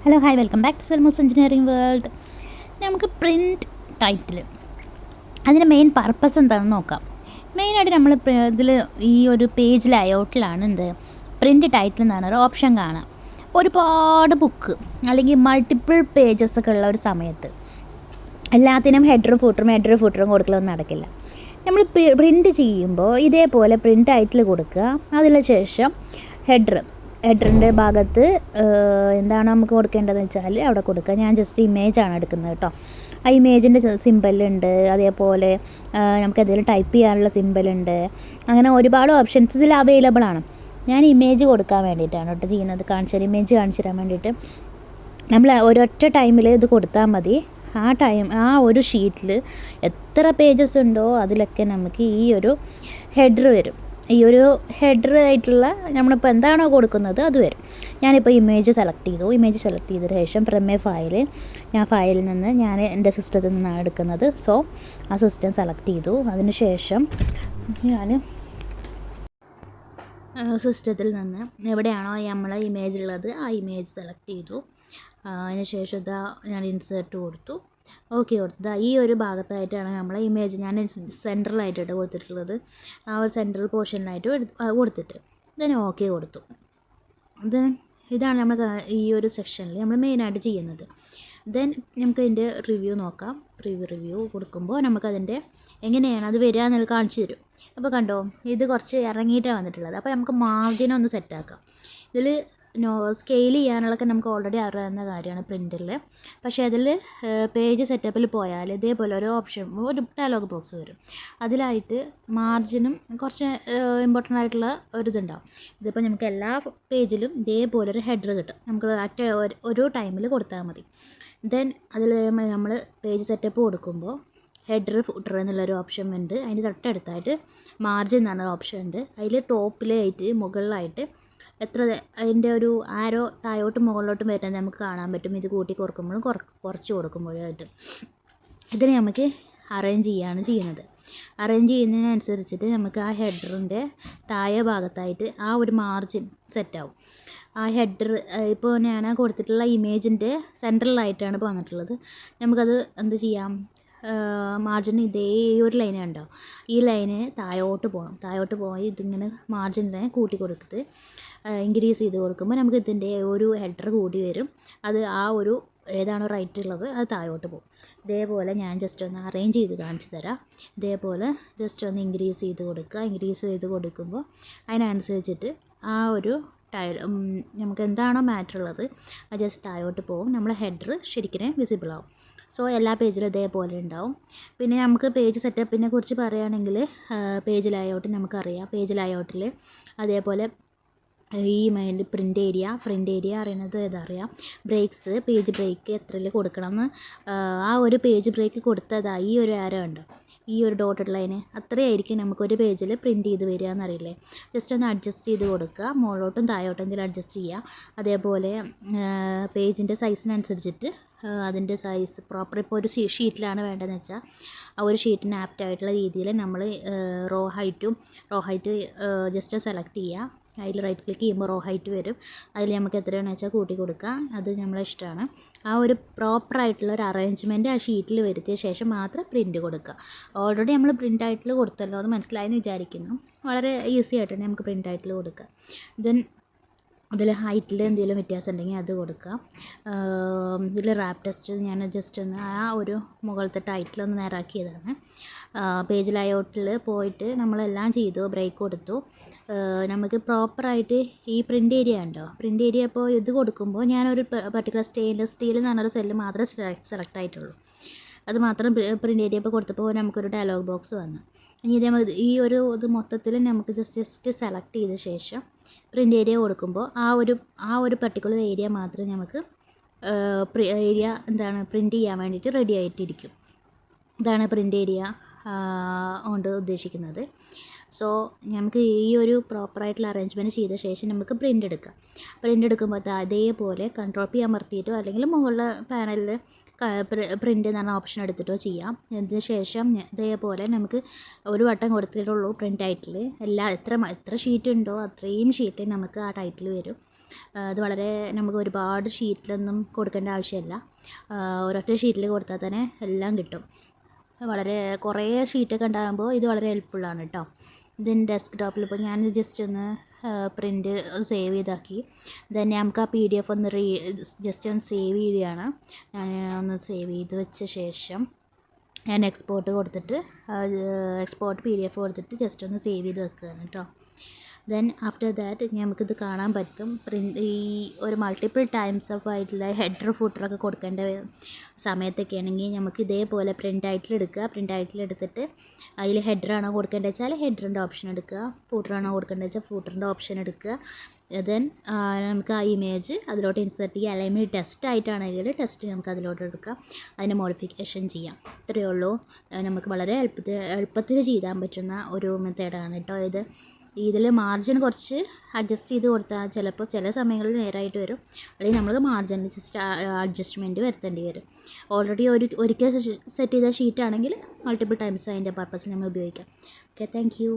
Hello hi welcome back to Selmos engineering world. നമുക്ക് print title അതിൻ്റെ main purpose എന്താണെന്ന് നോക്കാം. മെയിനായിട്ട് നമ്മൾ ഇതിൽ ഈ ഒരു പേജ് ലേഔട്ടിലാണ് പ്രിൻറ്റ് ടൈറ്റിൽ എന്നാണ് ഒരു ഓപ്ഷൻ കാണാം. ഒരുപാട് ബുക്ക് അല്ലെങ്കിൽ മൾട്ടിപ്പിൾ പേജസ് ഒക്കെ ഉള്ള ഒരു സമയത്ത് എല്ലാത്തിനും ഹെഡറും ഫൂട്ടറും കൊടുക്കലൊന്നും നടക്കില്ല. നമ്മൾ പ്രിൻറ്റ് ചെയ്യുമ്പോൾ ഇതേപോലെ പ്രിൻറ്റ് ടൈറ്റിൽ കൊടുക്കുക. അതിന് ശേഷം ഹെഡറിൻ്റെ ഭാഗത്ത് എന്താണ് നമുക്ക് കൊടുക്കേണ്ടതെന്ന് വെച്ചാൽ അവിടെ കൊടുക്കുക. ഞാൻ ജസ്റ്റ് ഇമേജാണ് എടുക്കുന്നത് കേട്ടോ. ആ ഇമേജിൻ്റെ സിമ്പലുണ്ട്, അതേപോലെ നമുക്ക് എന്തെങ്കിലും ടൈപ്പ് ചെയ്യാനുള്ള സിമ്പലുണ്ട്. അങ്ങനെ ഒരുപാട് ഓപ്ഷൻസ് ഇതിൽ അവൈലബിൾ ആണ്. ഞാൻ ഇമേജ് കൊടുക്കാൻ വേണ്ടിയിട്ടാണ് കേട്ടോ ചെയ്യുന്നത്. ഇമേജ് കാണിച്ചു തരാൻ വേണ്ടിയിട്ട് നമ്മൾ ഒരൊറ്റ ടൈമിൽ ഇത് കൊടുത്താൽ മതി. ആ ഒരു ഷീറ്റിൽ എത്ര പേജസ് ഉണ്ടോ അതിലൊക്കെ നമുക്ക് ഈ ഒരു ഹെഡർ വരും. ഈ ഒരു ഹെഡർ ആയിട്ടുള്ള നമ്മളിപ്പോൾ എന്താണോ കൊടുക്കുന്നത് അത് വരും. ഞാനിപ്പോൾ ഇമേജ് സെലക്ട് ചെയ്തതിന് ശേഷം ഫ്രം എ ഫയൽ, ഫയലിൽ നിന്ന് ഞാൻ എൻ്റെ സിസ്റ്റത്തിൽ നിന്നാണ് എടുക്കുന്നത്. സോ ആ സിസ്റ്റം സെലക്ട് ചെയ്തു. അതിന് ശേഷം ഞാൻ സിസ്റ്റത്തിൽ നിന്ന് എവിടെയാണോ നമ്മൾ ഇമേജ് ഉള്ളത് ആ ഇമേജ് സെലക്ട് ചെയ്തു. അതിന് ശേഷം ഞാൻ ഇൻസേർട്ട് കൊടുത്തു, ഓക്കെ കൊടുത്തു. ഈ ഒരു ഭാഗത്തായിട്ടാണ് നമ്മളെ ഇമേജ് ഞാൻ സെൻട്രലായിട്ടാണ് കൊടുത്തിട്ടുള്ളത്. ആ ഒരു സെൻട്രൽ പോർഷനിലായിട്ട് കൊടുത്തിട്ട് ഇതിന് ഓക്കെ കൊടുത്തു. ഇതാണ് നമ്മൾ ഈ ഒരു സെക്ഷനിൽ നമ്മൾ മെയിനായിട്ട് ചെയ്യുന്നത്. നമുക്ക് അതിൻ്റെ റിവ്യൂ നോക്കാം. റിവ്യൂ കൊടുക്കുമ്പോൾ നമുക്കതിൻ്റെ എങ്ങനെയാണ് അത് വരിക എന്നുള്ളത് കാണിച്ചു തരും. അപ്പോൾ കണ്ടോ, ഇത് കുറച്ച് ഇറങ്ങിയിട്ടാണ് വന്നിട്ടുള്ളത്. അപ്പോൾ നമുക്ക് മാർജിനൊന്ന് സെറ്റാക്കാം. ഇതിൽ സ്കെയിൽ ചെയ്യാനുള്ളതൊക്കെ നമുക്ക് ഓൾറെഡി അറിയാവുന്ന കാര്യമാണ് പ്രിൻ്റിൽ. പക്ഷേ അതിൽ പേജ് സെറ്റപ്പിൽ പോയാൽ ഇതേപോലെ ഒരു ഒരു ഡയലോഗ് ബോക്സ് വരും. അതിലായിട്ട് മാർജിനും കുറച്ച് ഇമ്പോർട്ടൻ്റ് ആയിട്ടുള്ള ഒരിതുണ്ടാവും. ഇതിപ്പോൾ നമുക്ക് എല്ലാ പേജിലും ഇതേപോലെ ഒരു ഹെഡർ കിട്ടും. നമുക്ക് ഒരു ടൈമിൽ കൊടുത്താൽ മതി. അതിൽ നമ്മൾ പേജ് സെറ്റപ്പ് കൊടുക്കുമ്പോൾ ഹെഡർ ഫൂട്ടർ എന്നുള്ളൊരു ഓപ്ഷൻ ഉണ്ട്. അതിന് തൊട്ടടുത്തായിട്ട് മാർജിൻ എന്ന് പറഞ്ഞൊരു ഓപ്ഷൻ ഉണ്ട്. അതിൽ ടോപ്പിലായിട്ട് മുകളിലായിട്ട് എത്ര അതിൻ്റെ ഒരു ആരോ താഴോട്ടും മുകളിലോട്ടും വരുന്നത് നമുക്ക് കാണാൻ പറ്റും. ഇത് കൂട്ടി കുറക്കുമ്പോഴും കുറച്ച് കൊടുക്കുമ്പോഴായിട്ട് ഇതിന് നമുക്ക് അറേഞ്ച് ചെയ്യുന്നത്. അറേഞ്ച് ചെയ്യുന്നതിനനുസരിച്ചിട്ട് നമുക്ക് ആ ഹെഡറിൻ്റെ താഴെ ഭാഗത്തായിട്ട് ആ ഒരു മാർജിൻ സെറ്റാവും. ആ ഹെഡർ ഇപ്പോൾ ഞാൻ കൊടുത്തിട്ടുള്ള ഇമേജിൻ്റെ സെൻട്രലായിട്ടാണ് ഇപ്പോൾ വന്നിട്ടുള്ളത്. നമുക്കത് എന്ത് ചെയ്യാം, മാർജിൻ ഇതേ ഒരു ലൈന് ഉണ്ടോ, ഈ ലൈന് താഴോട്ട് പോയി ഇതിങ്ങനെ മാർജിനെ കൂട്ടി കൊടുത്തിട്ട് ഇൻക്രീസ് ചെയ്ത് കൊടുക്കുമ്പോൾ നമുക്ക് ഇതിൻ്റെ ഒരു ഹെഡർ കൂടി വരും. അത് ആ ഒരു ഏതാണോ റൈറ്റ് ഉള്ളത് അത് താഴോട്ട് പോകും. ഇതേപോലെ ഞാൻ ജസ്റ്റ് ഒന്ന് അറേഞ്ച് ചെയ്ത് കാണിച്ചു തരാം. ഇതേപോലെ ജസ്റ്റ് ഒന്ന് ഇൻക്രീസ് ചെയ്ത് കൊടുക്കുമ്പോൾ അതിനനുസരിച്ചിട്ട് ആ ഒരു നമുക്ക് എന്താണോ മാറ്റർ ഉള്ളത് അത് ജസ്റ്റ് താഴോട്ട് പോകും. നമ്മളെ ഹെഡർ ശരിക്കും വിസിബിൾ ആവും. സോ എല്ലാ പേജിലും ഇതേപോലെ ഉണ്ടാവും. പിന്നെ നമുക്ക് പേജ് സെറ്റപ്പിനെ കുറിച്ച് പറയുകയാണെങ്കിൽ പേജ് ലേഔട്ട് നമുക്കറിയാം. പേജ് ലേഔട്ടിൽ അതേപോലെ ഈ പ്രിൻ്റ് ഏരിയ അറിയുന്നത് ഇതറിയാം. പേജ് ബ്രേക്ക് എത്രയിൽ കൊടുക്കണമെന്ന് ആ ഒരു പേജ് ബ്രേക്ക് കൊടുത്തതാണ് ഈ ഒരു ആരോ ഉണ്ട്, ഈ ഒരു ഡോട്ടഡ് ലൈന് അത്രയായിരിക്കും നമുക്കൊരു പേജിൽ പ്രിൻറ്റ് ചെയ്ത് വരിക എന്നറിയില്ലേ. ജസ്റ്റ് ഒന്ന് അഡ്ജസ്റ്റ് ചെയ്ത് കൊടുക്കുക. മുകളിലോട്ടും താഴോട്ടും എന്തെങ്കിലും അഡ്ജസ്റ്റ് ചെയ്യുക. അതേപോലെ പേജിൻ്റെ സൈസിനനുസരിച്ചിട്ട് അതിൻ്റെ സൈസ് പ്രോപ്പർ ഇപ്പോൾ ഒരു ഷീറ്റിലാണ് വേണ്ടതെന്ന് വെച്ചാൽ ആ ഒരു ഷീറ്റിന് ആപ്റ്റായിട്ടുള്ള രീതിയിൽ നമ്മൾ റോ ഹൈറ്റ് ജസ്റ്റ് സെലക്ട് ചെയ്യുക. അതിൽ റൈറ്റ് ക്ലിക്ക് ചെയ്യുമ്പോൾ റോ ഹൈറ്റ് വരും. അതിൽ നമുക്ക് എത്രയാണെന്ന് വെച്ചാൽ കൂട്ടി കൊടുക്കുക. അത് നമ്മളെ ഇഷ്ടമാണ്. ആ ഒരു പ്രോപ്പറായിട്ടുള്ള ഒരു അറേഞ്ച്മെൻറ്റ് ആ ഷീറ്റിൽ വരുത്തിയ ശേഷം മാത്രം പ്രിൻറ്റ് കൊടുക്കുക. ഓൾറെഡി നമ്മൾ പ്രിൻ്റ് ആയിട്ടിൽ കൊടുത്തല്ലോ, അത് മനസ്സിലായെന്ന് വിചാരിക്കുന്നു. വളരെ ഈസി ആയിട്ട് തന്നെ നമുക്ക് പ്രിൻ്റ് ആയിട്ടിൽ കൊടുക്കുക. അതിൽ ഹൈറ്റിൽ എന്തെങ്കിലും വ്യത്യാസം ഉണ്ടെങ്കിൽ അത് കൊടുക്കുക. ഇതിൽ റാപ്പ് ടെസ്റ്റ് ഞാൻ ജസ്റ്റ് ഒന്ന് ആ ഒരു മുകളിലത്തെ ടൈറ്റിലൊന്ന് നേരാക്കിയതാണ്. പേജ് ലേഔട്ടിൽ പോയിട്ട് നമ്മളെല്ലാം ചെയ്തു, ബ്രേക്ക് കൊടുത്തു. നമുക്ക് പ്രോപ്പറായിട്ട് ഈ പ്രിൻ്റ് ഏരിയ ഇപ്പോൾ ഇത് കൊടുക്കുമ്പോൾ ഞാനൊരു പർട്ടിക്കുലർ സ്റ്റെയിൻലെസ് സ്റ്റീൽ എന്ന് പറഞ്ഞൊരു സെല്ല് മാത്രമേ സെലക്ട് ആയിട്ടുള്ളൂ. അത് മാത്രം പ്രിൻ്റ് ഏരിയ ഇപ്പോൾ കൊടുത്തപ്പോൾ നമുക്കൊരു ഡയലോഗ് ബോക്സ് വന്നു. ഇനി ഈ ഒരു ഇത് മൊത്തത്തിൽ നമുക്ക് ജസ്റ്റ് സെലക്ട് ചെയ്ത ശേഷം പ്രിൻ്റ് ഏരിയ കൊടുക്കുമ്പോൾ ആ ഒരു പർട്ടിക്കുലർ ഏരിയ മാത്രമേ നമുക്ക് പ്രിൻ്റ് ചെയ്യാൻ വേണ്ടിയിട്ട് റെഡി ആയിട്ടിരിക്കും. ഇതാണ് പ്രിൻ്റ് ഏരിയ കൊണ്ട് ഉദ്ദേശിക്കുന്നത്. സോ നമുക്ക് ഈ ഒരു പ്രോപ്പറായിട്ടുള്ള അറേഞ്ച്മെൻറ്റ് ചെയ്ത ശേഷം നമുക്ക് പ്രിൻ്റ് എടുക്കുമ്പോൾ അതേപോലെ കൺട്രോൾ അമർത്തിയിട്ടോ അല്ലെങ്കിൽ മുകളിലെ പാനലിൽ പ്രിൻ്റ് എന്ന് പറഞ്ഞ ഓപ്ഷൻ എടുത്തിട്ടോ ചെയ്യാം. അതിന് ശേഷം ഇതേപോലെ നമുക്ക് ഒരു വട്ടം കൊടുത്തിട്ടുള്ളൂ പ്രിൻ്റ് ടൈറ്റിൽ. എത്ര ഷീറ്റ് ഉണ്ടോ അത്രയും ഷീറ്റ് നമുക്ക് ആ ടൈറ്റിൽ വരും. അത് വളരെ നമുക്ക് ഒരുപാട് ഷീറ്റിലൊന്നും കൊടുക്കേണ്ട ആവശ്യമില്ല. ഒരൊറ്റ ഷീറ്റിൽ കൊടുത്താൽ തന്നെ എല്ലാം കിട്ടും. വളരെ കുറേ ഷീറ്റൊക്കെ ഉണ്ടാകുമ്പോൾ ഇത് വളരെ ഹെൽപ്ഫുള്ളാണ് കേട്ടോ. ഇതിന് ഡെസ്ക്ടോപ്പിൽ ഇപ്പോൾ ഞാൻ ജസ്റ്റ് ഒന്ന് പ്രിൻ്റ് സേവ് ചെയ്താക്കി. ദെൻ നമുക്ക് ആ PDF ഒന്ന് ജസ്റ്റ് ഒന്ന് സേവ് ചെയ്യുകയാണ്. ഞാൻ ഒന്ന് സേവ് ചെയ്ത് വെച്ച ശേഷം ഞാൻ എക്സ്പോർട്ട് കൊടുത്തിട്ട് എക്സ്പോർട്ട് PDF കൊടുത്തിട്ട് ജസ്റ്റ് ഒന്ന് സേവ് ചെയ്ത് വെക്കുകയാണ് കേട്ടോ. ദെൻ ആഫ്റ്റർ ദാറ്റ് നമുക്കിത് കാണാൻ പറ്റും. ഈ ഒരു മൾട്ടിപ്പിൾ ടൈംസ് ഓഫ് ആയിട്ടുള്ള ഹെഡർ ഫൂട്ടറൊക്കെ കൊടുക്കേണ്ട സമയത്തൊക്കെ ആണെങ്കിൽ നമുക്ക് ഇതേപോലെ പ്രിൻ്റ് ടൈറ്റിൽ എടുക്കുക. പ്രിൻ്റ് ടൈറ്റിൽ എടുത്തിട്ട് അതിൽ ഹെഡറാണോ കൊടുക്കേണ്ടത് വെച്ചാൽ ഹെഡറിൻ്റെ ഓപ്ഷൻ എടുക്കുക, ഫൂട്ടറാണോ കൊടുക്കേണ്ടത് വെച്ചാൽ ഫൂട്ടറിൻ്റെ ഓപ്ഷൻ എടുക്കുക. ദെൻ നമുക്ക് ആ ഇമേജ് അതിലോട്ട് ഇൻസേർട്ട് ചെയ്യുക. അല്ലെങ്കിൽ ടെസ്റ്റ് ആയിട്ടാണെങ്കിൽ ടെസ്റ്റ് നമുക്ക് അതിലോട്ട് എടുക്കാം, അതിന് മോഡിഫിക്കേഷൻ ചെയ്യാം. ഇത്രയേ ഉള്ളൂ. നമുക്ക് വളരെ എളുപ്പത്തിൽ ചെയ്യാൻ പറ്റുന്ന ഒരു മെത്തേഡാണ് കേട്ടോ ഇത്. ഇതിൽ മാർജിൻ കുറച്ച് അഡ്ജസ്റ്റ് ചെയ്ത് കൊടുത്താൽ ചിലപ്പോൾ ചില സമയങ്ങളിൽ നേരായിട്ട് വരും, അല്ലെങ്കിൽ നമ്മൾ മാർജിനിൽ ജസ്റ്റ് അഡ്ജസ്റ്റ്മെൻറ്റ് വരുത്തേണ്ടി വരും. ഓൾറെഡി ഒരിക്കൽ സെറ്റ് ചെയ്ത ഷീറ്റാണെങ്കിൽ മൾട്ടിപ്പിൾ ടൈംസ് അതിൻ്റെ പർപ്പസിന് നമ്മൾ ഉപയോഗിക്കാം. Okay, thank you.